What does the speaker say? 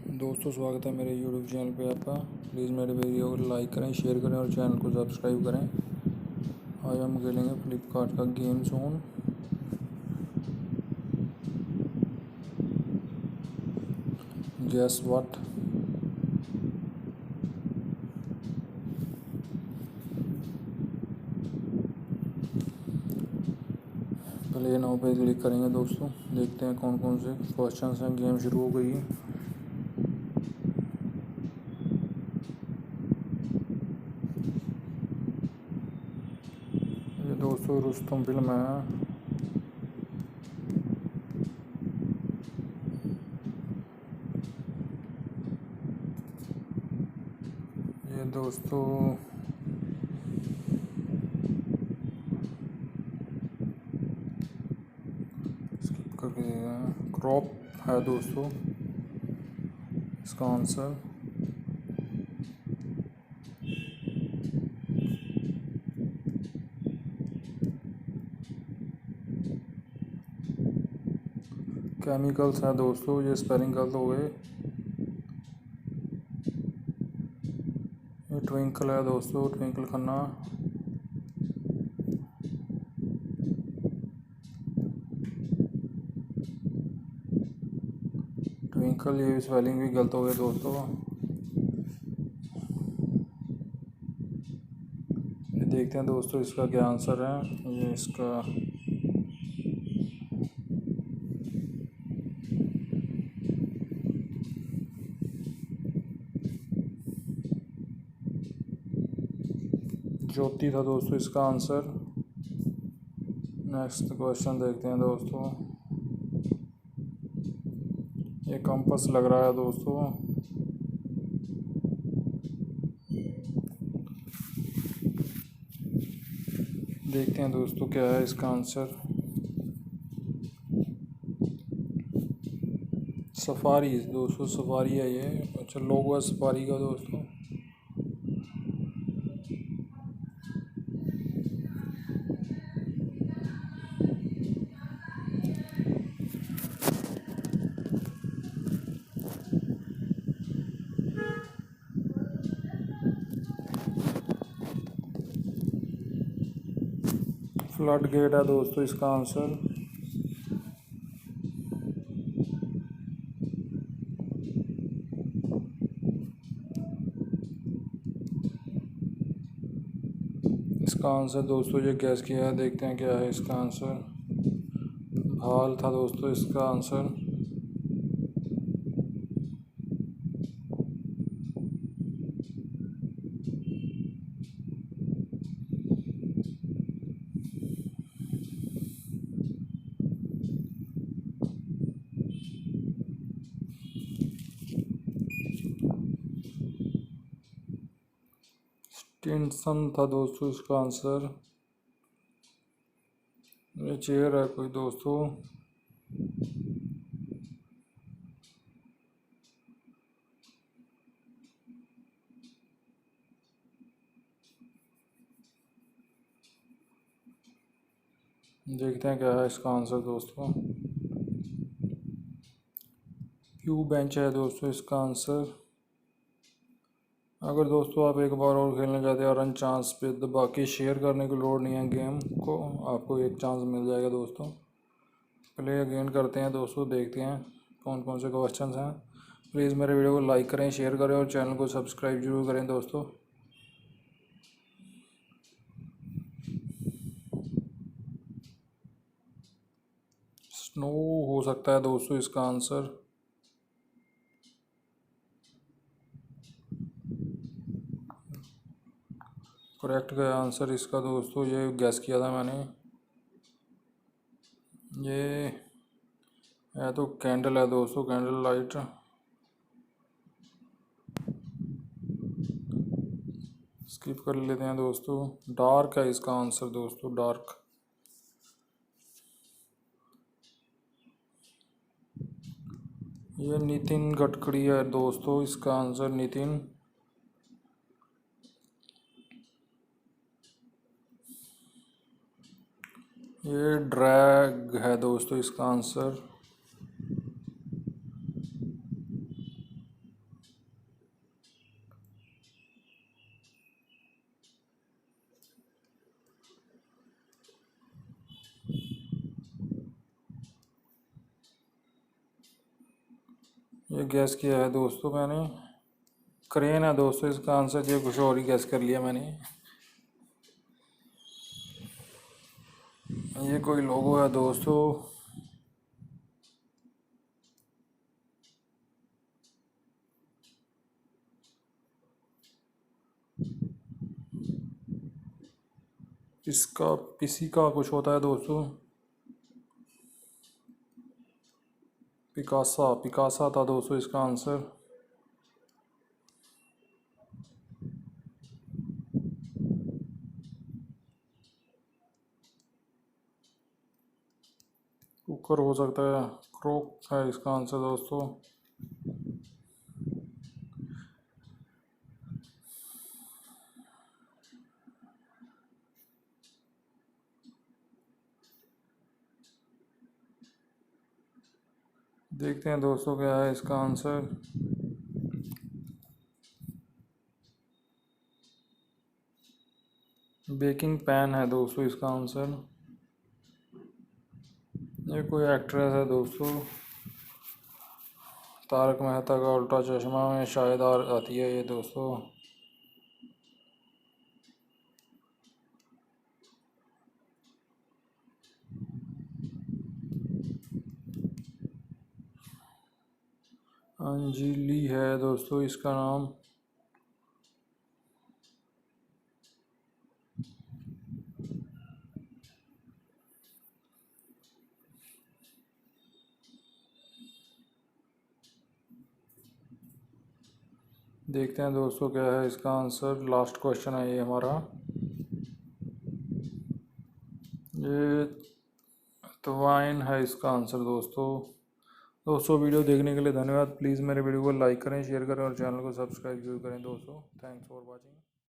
दोस्तों स्वागत है मेरे यूट्यूब चैनल पे आपका। प्लीज़ मेरे वीडियो को लाइक करें, शेयर करें और चैनल को सब्सक्राइब करें। आज हम खेलेंगे फ्लिपकार्ट का game zone. Guess what. Play now पे क्लिक करेंगे दोस्तों। देखते हैं कौन कौन से क्वेश्चन हैं। गेम शुरू हो गई है। ये दोस्तों रुस्तम फिल्म है। ये दोस्तों स्किप करके क्रॉप है दोस्तों इसका आंसर। केमिकल्स है दोस्तों, ये स्पेलिंग गलत हो गए। ये ट्विंकल है दोस्तों, ट्विंकल खन्ना। ट्विंकल, ये स्पेलिंग भी गलत हो गया दोस्तों। ये देखते हैं दोस्तों इसका क्या आंसर है। ये इसका ज्योति था दोस्तों इसका आंसर। नेक्स्ट क्वेश्चन देखते हैं दोस्तों। ये कंपास लग रहा है दोस्तों। देखते हैं दोस्तों क्या है इसका आंसर। सफारी दोस्तों, सफारी है ये। अच्छा, लोगो है सफारी का दोस्तों। फ्लड गेट है दोस्तों इसका आंसर। इसका आंसर दोस्तों ये गैस किया है। देखते हैं क्या है इसका आंसर। भाल था दोस्तों इसका आंसर। टेंशन था दोस्तों इसका आंसर। ये चेयर है कोई दोस्तों। देखते हैं क्या है इसका आंसर दोस्तों। क्यू बेंच है दोस्तों इसका आंसर। अगर दोस्तों आप एक बार और खेलना चाहते हैं रन चांस पे, तो बाकी शेयर करने की लोड नहीं है गेम को, आपको एक चांस मिल जाएगा दोस्तों। प्ले अगेन करते हैं दोस्तों। देखते हैं कौन कौन से क्वेश्चन हैं। प्लीज़ मेरे वीडियो को लाइक करें, शेयर करें और चैनल को सब्सक्राइब जरूर करें दोस्तों। स्नो हो सकता है दोस्तों इसका आंसर। करेक्ट का आंसर इसका दोस्तों, ये गैस किया था मैंने। ये है तो कैंडल है दोस्तों, कैंडल लाइट। स्किप कर लेते हैं दोस्तों। डार्क है इसका आंसर दोस्तों, डार्क। ये नितिन गडकरी है दोस्तों इसका आंसर, नितिन। ये ड्रैग है दोस्तों इसका आंसर। ये गैस किया है दोस्तों मैंने, क्रेन है दोस्तों इसका आंसर। ये कुछ और ही गैस कर लिया मैंने। ये कोई लोगो है दोस्तों। इसका पीसी का कुछ होता है दोस्तों। पिकासा, पिकासा था दोस्तों इसका आंसर। कुकर हो सकता है, क्रोक है इसका आंसर दोस्तों। देखते हैं दोस्तों क्या है इसका आंसर। बेकिंग पैन है दोस्तों इसका आंसर। ये कोई एक्ट्रेस है दोस्तों, तारक मेहता का उल्टा चश्मा में शायद आती है ये दोस्तों। अंजलि है दोस्तों इसका नाम। देखते हैं दोस्तों क्या है इसका आंसर। लास्ट क्वेश्चन है ये हमारा। ये तवाइन है इसका आंसर दोस्तों। दोस्तों वीडियो देखने के लिए धन्यवाद। प्लीज़ मेरे वीडियो को लाइक करें, शेयर करें और चैनल को सब्सक्राइब जरूर करें दोस्तों। Thanks for watching.